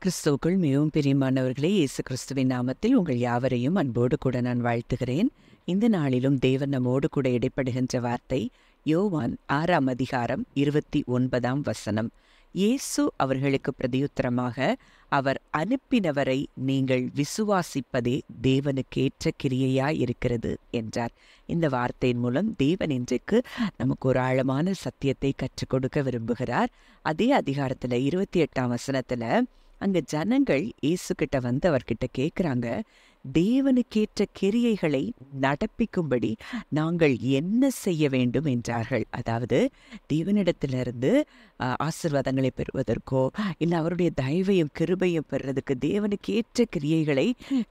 கிறிஸ்துவுக்குள் மிகவும் பிரியமானவர்களே, இயேசு கிறிஸ்துவின் நாமத்தில் உங்கள் யாவரையும் அன்போடு கூட நான் வாழ்த்துகிறேன். இந்த நாளிலும் தேவன் நம்மோடு கூட இடைப்படுகின்ற வார்த்தை யோவான் 6ஆம் அதிகாரம் 29 இயேசு அவர்களுக்கு பிரதியுத்தரமாக, அவர் அனுப்பினவரை நீங்கள் விசுவாசிப்பதே தேவனுக்கேற்ற கிரியையாயிருக்கிறது என்றார். இந்த வார்த்தையின் மூலம் தேவன் இன்றைக்கு நமக்கு ஒரு ஆழமான சத்தியத்தை கற்றுக் கொடுக்க விரும்புகிறார். அதே அதிகாரத்தில் 28 அங்க ஜனங்கள் இயேசு கிட்ட வந்து அவர்கிட்ட கேட்குறாங்க, தேவனுக்கேற்ற கிரியைகளை நடப்பிக்கும்படி நாங்கள் என்ன செய்ய வேண்டும் என்றார்கள். அதாவது தேவனிடத்திலிருந்து ஆசீர்வாதங்களை பெறுவதற்கோ இல்லை அவருடைய தயவையும் கிருபையும் பெறுறதுக்கு தேவனுக்கேற்ற கிரியைகளை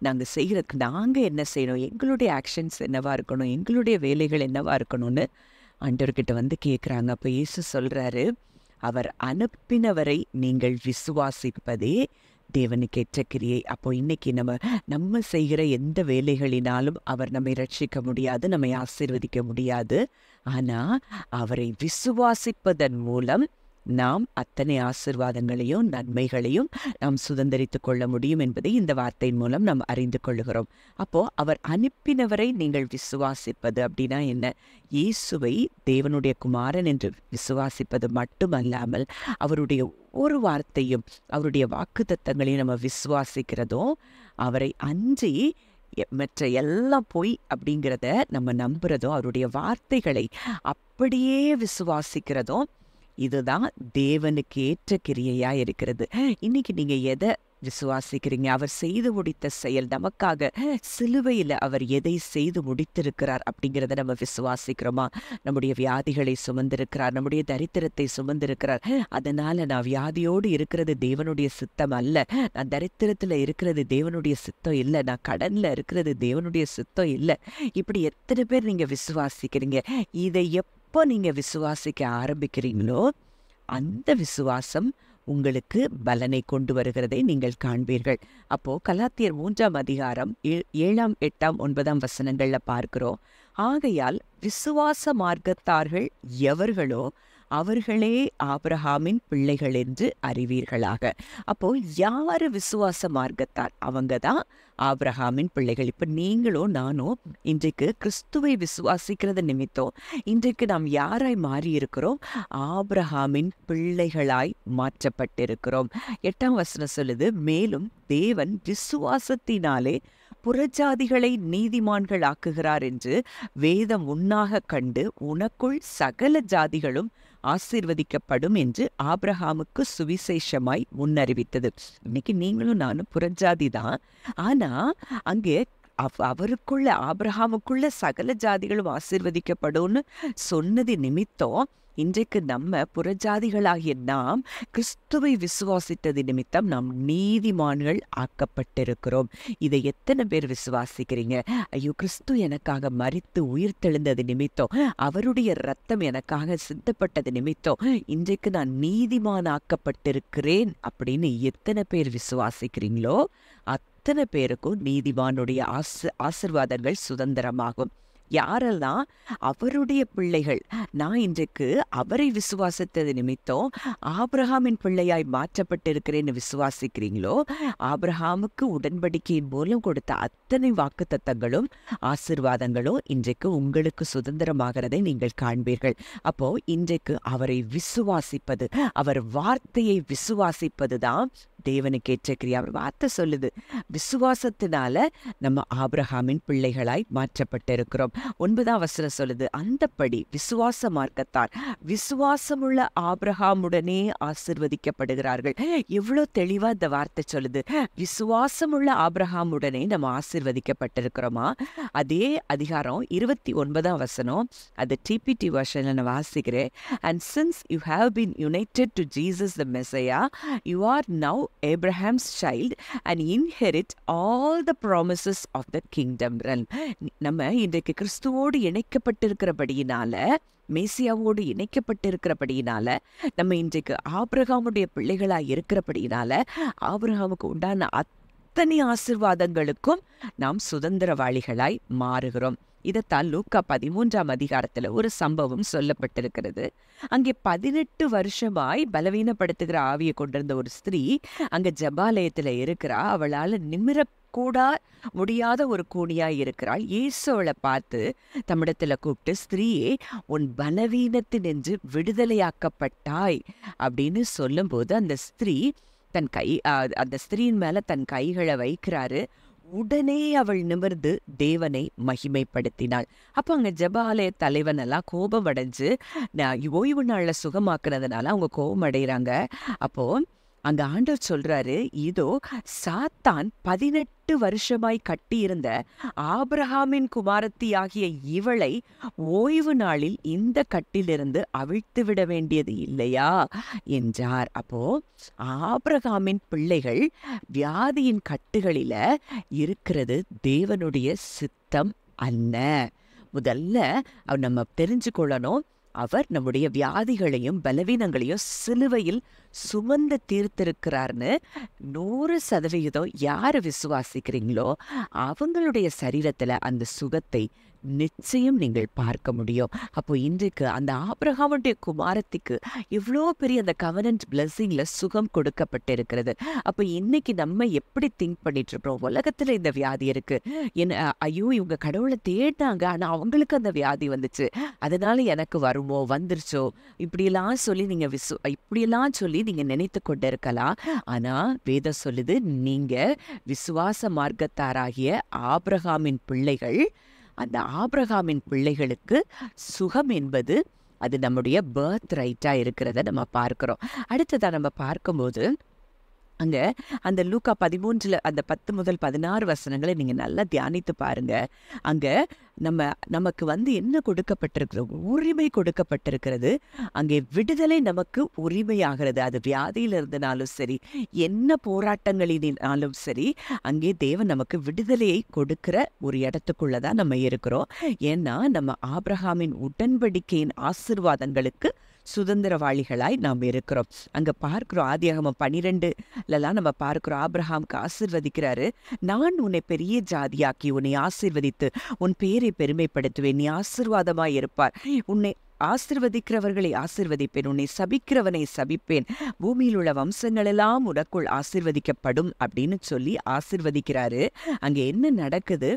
நாங்கள் செய்கிறதுக்கு நாங்கள் என்ன செய்யணும், எங்களுடைய ஆக்ஷன்ஸ் என்னவா இருக்கணும், எங்களுடைய வேலைகள் என்னவா இருக்கணும்னு ஆண்டவர்கிட்ட வந்து கேட்குறாங்க. அப்போ இயேசு சொல்கிறாரு, அவர் அனுப்பினவரை நீங்கள் விசுவாசிப்பதே தேவனுக்கேற்ற கிரியை. அப்போ இன்னைக்கு நம்ம செய்கிற எந்த வேலைகளினாலும் அவர் நம்மை ரட்சிக்க முடியாது, நம்மை ஆசீர்வதிக்க முடியாது. ஆனால் அவரை விசுவாசிப்பதன் மூலம் நாம் அத்தனை ஆசீர்வாதங்களையும் நன்மைகளையும் நாம் சுதந்திரித்து கொள்ள முடியும் என்பதை இந்த வார்த்தையின் மூலம் நாம் அறிந்து கொள்ளுகிறோம். அப்போ அவர் அனுப்பினவரை நீங்கள் விசுவாசிப்பது அப்படின்னா என்ன? இயேசுவை தேவனுடைய குமாரன் என்று விசுவாசிப்பது மட்டுமல்லாமல் அவருடைய ஒரு வார்த்தையும் அவருடைய வாக்குத்தத்தங்களையும் நம்ம விசுவாசிக்கிறதும், அவரை அன்றி மற்ற எல்லாம் பொய் அப்படிங்கிறத நம்ம நம்புறதும், அவருடைய வார்த்தைகளை அப்படியே விசுவாசிக்கிறதும், இதுதான் தேவனுக்கு ஏற்ற கிரியையா இருக்கிறது. இன்னைக்கு நீங்க எதை விசுவாசிக்கிறீங்க? அவர் செய்து முடித்த செயல் நமக்காக சிலுவையில் அவர் எதை செய்து முடித்திருக்கிறார் அப்படிங்கிறத நம்ம விசுவாசிக்கிறோமா? நம்முடைய வியாதிகளை சுமந்திருக்கிறார், நம்முடைய தரித்திரத்தை சுமந்திருக்கிறார். அதனால நான் வியாதியோடு இருக்கிறது தேவனுடைய சித்தம் அல்ல, நான் தரித்திரத்தில் இருக்கிறது தேவனுடைய சித்தம் இல்லை, நான் கடன்ல இருக்கிறது தேவனுடைய சித்தம் இல்லை. இப்படி எத்தனை பேர் நீங்க விசுவாசிக்கிறீங்க? இதை எப்போ நீங்க விசுவாசிக்க ஆரம்பிக்கிறீங்களோ அந்த விசுவாசம் உங்களுக்கு பலனை கொண்டு வருகிறதை நீங்கள் காண்பீர்கள். அப்போ கலாத்தியர் 3ஆம் அதிகாரம் 7, 8, 9 பார்க்கிறோம். ஆகையால் விசுவாச மார்க்கத்தார்கள் எவர்களோ அவர்களே ஆபிரகாமின் பிள்ளைகள் என்று அறிவீர்களாக. அப்போ யாரு விசுவாச மார்க்கத்தார்? அவங்க தான் ஆபிரகாமின் பிள்ளைகள். இப்போ நீங்களும் நானும் இன்றைக்கு கிறிஸ்துவை விசுவாசிக்கிறது நிமித்தம் இன்றைக்கு நாம் யாராய் மாறி இருக்கிறோம்? ஆபிரகாமின் பிள்ளைகளாய் மாற்றப்பட்டிருக்கிறோம். 8 சொல்லுது, மேலும் தேவன் விசுவாசத்தினாலே புறஜாதிகளை நீதிமான்கள் ஆக்குகிறார் என்று வேதம் உன்னாக கண்டு உனக்குள் சகல ஜாதிகளும் ஆசீர்வதிக்கப்படும் என்று ஆபிரகாமுக்கு சுவிசேஷமாய் முன்னறிவித்தது. இன்னைக்கு நீங்களும் நானும் புறஜாதி தான். ஆனா அங்கே அவருக்குள்ள ஆபிரகாமுக்குள்ள சகல ஜாதிகளும் ஆசீர்வதிக்கப்படும்னு சொன்னது நிமித்தம் இன்றைக்கு நம்ம புறஜாதிகளாகிய நாம் கிறிஸ்துவை விசுவாசித்தது நிமித்தம் நாம் நீதிமான்கள் ஆக்கப்பட்டிருக்கிறோம். இதை எத்தனை பேர் விசுவாசிக்கிறீங்க? ஐயோ, கிறிஸ்து எனக்காக மரித்து உயிர் தெழுந்தது நிமித்தம், அவருடைய இரத்தம் எனக்காக சிந்தப்பட்டது நிமித்தம் இன்றைக்கு நான் நீதிமான் ஆக்கப்பட்டிருக்கிறேன் அப்படின்னு எத்தனை பேர் விசுவாசிக்கிறீங்களோ அத்தனை பேருக்கும் நீதிமானுடைய ஆசீர்வாதங்கள் சுதந்திரமாகும். யாரெல்லாம் அவருடைய பிள்ளைகள், நான் இன்றைக்கு அவரை விசுவாசித்தது நிமித்தம் ஆபிரகாமின் பிள்ளையாய் மாற்றப்பட்டிருக்கிறேன்னு விசுவாசிக்கிறீங்களோ, ஆபிரகாமுக்கு உடன்படிக்கையின் மூலம் கொடுத்த அத்தனை வாக்குத்தத்தங்களும் ஆசீர்வாதங்களும் இன்றைக்கு உங்களுக்கு சுதந்திரமாகிறதை நீங்கள் காண்பீர்கள். அப்போ இன்றைக்கு அவரை விசுவாசிப்பது, அவர் வார்த்தையை விசுவாசிப்பது தான் தேவனுக்கேற்ற கிரியா. அவர் வார்த்தை சொல்லுது, விசுவாசத்தினால நம்ம ஆபிரகாமின் பிள்ளைகளாய் மாற்றப்பட்டிருக்கிறோம். 9 சொல்லுது, அந்தப்படி விசுவாச மார்க்கத்தார் விசுவாசமுள்ள ஆபிரகாமுடனே ஆசீர்வதிக்கப்படுகிறார்கள். எவ்வளோ தெளிவா இந்த வார்த்தை சொல்லுது. விசுவாசமுள்ள ஆபிரகாமுடனே நம்ம ஆசீர்வதிக்கப்பட்டிருக்கிறோமா? அதே அதிகாரம் 29 அது டிபிடி வெர்ஷன்ல நான் வாசிக்கிறேன். And since you have been united to Jesus the Messiah, you are now Abraham's child and inherit all the promises of the kingdom realm. நம்ம இன்றைக்கு கிறிஸ்துவோடு இணைக்கப்பட்டிருக்கிறபடியினால, மேசியாவோடு இணைக்கப்பட்டிருக்கிறபடியினால, நம்ம இன்றைக்கு ஆபிரகாமுடைய பிள்ளைகளாய் இருக்கிறபடியினால ஆபிரகாமுக்கு உண்டான அத்தனை ஆசீர்வாதங்களுக்கும் நாம் சுதந்திரவாளிகளாய் மாறுகிறோம். இதைத்தான் லூக்கா 13ஆம் அதிகாரத்துல ஒரு சம்பவம் சொல்லப்பட்டிருக்கிறது. அங்கே 18 வருஷமாய் பலவீனப்படுத்துகிற ஆவியை கொண்டிருந்த ஒரு ஸ்திரீ அங்க ஜெபாலயத்துல இருக்கிறா. அவளால நிமிரக்கூடா முடியாத ஒரு கூனியாய் இருக்கிறாள். இயேசு அவளை பார்த்து தம்மிடத்துல கூப்பிட்டு, ஸ்திரீயே, உன் பலவீனத்தினின்று விடுதலையாக்கப்பட்டாய் அப்படின்னு சொல்லும்போது அந்த ஸ்திரீ அந்த ஸ்திரீயின் மேல தன் கைகளை வைக்கிறாரு. உடனே அவள் நிமிர்ந்து தேவனை மகிமைப்படுத்தினாள். அப்ப அங்க ஜெபாலய தலைவன் எல்லாம் கோபம் அடைஞ்சு ஓய்வு நாள்ல சுகமாக்குனதுனால அவங்க கோபம் அடைகிறாங்க. அப்போ அங்க ஆண்டவர் சொல்றாரு, இதோ சாத்தான் 18 வருஷமாய் கட்டியிருந்த ஆபிரகாமின் குமாரத்தி ஆகிய இவளை ஓய்வு நாளில் இந்த கட்டிலிருந்து அவிழ்த்து விட வேண்டியது இல்லையா என்றார். அப்போ ஆபிரகாமின் பிள்ளைகள் வியாதியின் கட்டுகளில இருக்கிறது தேவனுடைய சித்தம் அல்ல. முதல்ல நம்ம தெரிஞ்சுக்கொள்ளணும், அவர் நம்முடைய வியாதிகளையும் பலவீனங்களையும் சிலுவையில் சுமந்து தீர்த்திருக்கிறார்னு 100% யாரு விசுவாசிக்கிறீங்களோ அவங்களுடைய சரீரத்துல அந்த சுகத்தை நிச்சயம் நீங்கள் பார்க்க முடியும். அப்போ இன்றைக்கு அந்த ஆபிரகாமுடைய குமாரத்திக்கு இவ்வளோ பெரிய அந்த கவனன்ட் பிளஸிங்ல சுகம் கொடுக்கப்பட்டிருக்கிறது. அப்போ இன்னைக்கு நம்ம எப்படி திங்க் பண்ணிட்டு இருக்கோம்? உலகத்துல இந்த வியாதி இருக்கு, ஐயோ இவங்க கடவுளை தேடினாங்க ஆனா அவங்களுக்கு அந்த வியாதி வந்துச்சு, அதனால எனக்கு வருமோ வந்துருச்சோ இப்படியெல்லாம் சொல்லி நீங்க நினைத்து கொண்டு இருக்கலாம். ஆனா வேதம் சொல்லுது, நீங்க விசுவாச மார்க்கத்தாராகிய ஆபிரகாமின் பிள்ளைகள். அந்த ஆபிரகாமின் பிள்ளைகளுக்கு சுகம் என்பது அது நம்முடைய பர்த் ரைட்டா இருக்கிறத நம்ம பார்க்கிறோம். அடுத்ததா நம்ம பார்க்கும்போது அங்க அந்த லூக்கா 13 அந்த 10 முதல் 16 வசனங்களை நீங்க நல்லா தியானித்து பாருங்க. அங்க நமக்கு என்ன கொடுக்கப்பட்டிருக்கிறது? உரிமை கொடுக்கப்பட்டிருக்கிறது. அங்கே விடுதலை நமக்கு உரிமையாகிறது. அது வியாதியில இருந்தனாலும் சரி, என்ன போராட்டங்களினாலும் சரி, அங்கே தேவன் நமக்கு விடுதலையை கொடுக்கிற ஒரு இடத்துக்குள்ளதான் நம்ம இருக்கிறோம். ஏன்னா நம்ம ஆபிரகாமின் உடன்படிக்கையின் ஆசீர்வாதங்களுக்கு சுதந்திரவாளிகளாய் நாம் இருக்கிறோம். அங்க பார்க்கிறோம், ஆதியாகமம் 12 நம்ம பார்க்கிறோம், ஆபிரகாமுக்கு ஆசீர்வதிக்கிறாரு. நான் உன்னை பெரிய ஜாதியாக்கி உன்னை ஆசீர்வதித்து உன் பேரை பெருமைப்படுத்துவேன், நீ ஆசீர்வாதமாய் இருப்பார், உன்னை ஆசீர்வதிக்கிறவர்களை ஆசீர்வதிப்பேன், உன்னை சபிக்கிறவனை சபிப்பேன், பூமியில் உள்ள வம்சங்கள் எல்லாம் உனக்குள் ஆசீர்வதிக்கப்படும் அப்படின்னு சொல்லி ஆசீர்வதிக்கிறாரு. அங்க என்ன நடக்குது?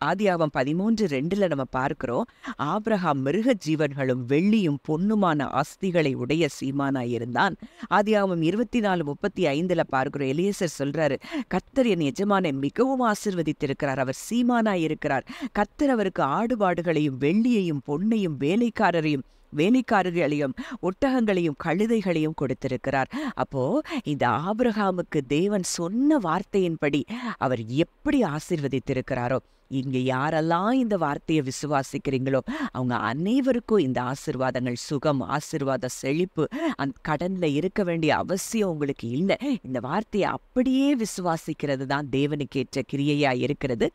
ஆதியாகமம் 13:2 நம்ம பார்க்கிறோம், ஆபிரகாம் மிருக ஜீவன்களும் வெள்ளியும் பொன்னுமான ஆஸ்திகளை உடைய சீமானாய் இருந்தான். ஆதியாகமம் 24:35 பார்க்கிறோம், எலியேசர் சொல்றாரு, கர்த்தர் என் எஜமானை மிகவும் ஆசீர்வதித்திருக்கிறார், அவர் சீமானாய் இருக்கிறார், கர்த்தர் அவருக்கு ஆடுபாடுகளையும் வெள்ளியையும் பொன்னையும் வேலைக்காரர்களையும் ஒட்டகங்களையும் கழுதைகளையும் கொடுத்திருக்கிறார். அப்போ இந்த ஆபிரகாமுக்கு தேவன் சொன்ன வார்த்தையின்படி அவர் எப்படி ஆசீர்வதித்திருக்கிறாரோ, இங்க யாரெல்லாம் இந்த வார்த்தையை விசுவாசிக்கிறீங்களோ அவங்க அனைவருக்கும் இந்த ஆசீர்வாதங்கள், சுகம், ஆசீர்வாத செழிப்பு, அந்த கடன்ல இருக்க வேண்டிய அவசியம் உங்களுக்கு இல்லை. இந்த வார்த்தையை அப்படியே விசுவாசிக்கிறது தான் தேவனுக்கு ஏற்ற கிரியையா இருக்கிறது.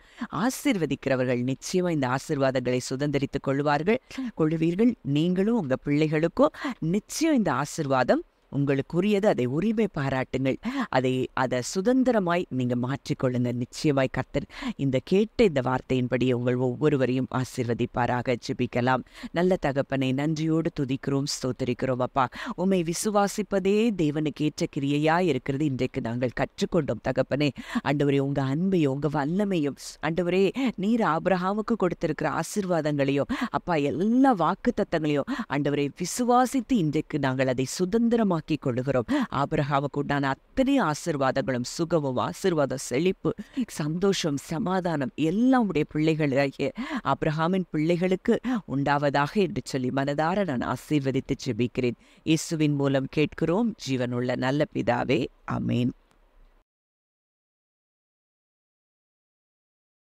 ஆசீர்வதிக்கிறவர்கள் நிச்சயமா இந்த ஆசீர்வாதங்களை சுதந்திரித்துக் கொள்வீர்கள். நீங்களும் உங்க பிள்ளைகளுக்கும் நிச்சயம் இந்த ஆசீர்வாதம் உங்களுக்குரியது. அதை உரிமை பாராட்டுங்கள். அதை சுதந்திரமாய் நீங்க மாற்றிக்கொள்ளுங்க. நிச்சயமாய் கர்த்தர் இந்த வார்த்தையின்படி உங்கள் ஒவ்வொருவரையும் ஆசீர்வதிப்பாராக. ஜெபிக்கலாம். நல்ல தகப்பனை, நன்றியோடு துதிக்கிறோம், ஸ்தோத்திரிக்கிறோம். அப்பா, உம்மை விசுவாசிப்பதே தேவனுக்கு ஏற்ற கிரியையா இருக்கிறது இன்றைக்கு நாங்கள் கற்றுக்கொண்டோம். தகப்பனே, ஆண்டவரே, உங்க அன்பையும் உங்க வல்லமையும், ஆண்டவரே, நீர் ஆபிரகாமுக்கு கொடுத்திருக்கிற ஆசீர்வாதங்களையும் அப்பா எல்லா வாக்கு தத்தங்களையும் ஆண்டவரை விசுவாசித்து இன்றைக்கு நாங்கள் அதை சுதந்திரமாக்கி கொள்ளுகிறோம். ஆபிரகாமுக்கு உண்டான அத்தனை ஆசீர்வாதங்களும், சுகமும், ஆசீர்வாத செழிப்பு, சந்தோஷம், சமாதானம் எல்லாம் உடைய பிள்ளைகளாகிய ஆபிரகாமின் பிள்ளைகளுக்கு உண்டாவதாக என்று சொல்லி மனதார நான் ஆசீர்வதித்து ஜெபிக்கிறேன். இயேசுவின் மூலம் கேட்கிறோம் ஜீவனுள்ள நல்ல பிதாவே, ஆமென்.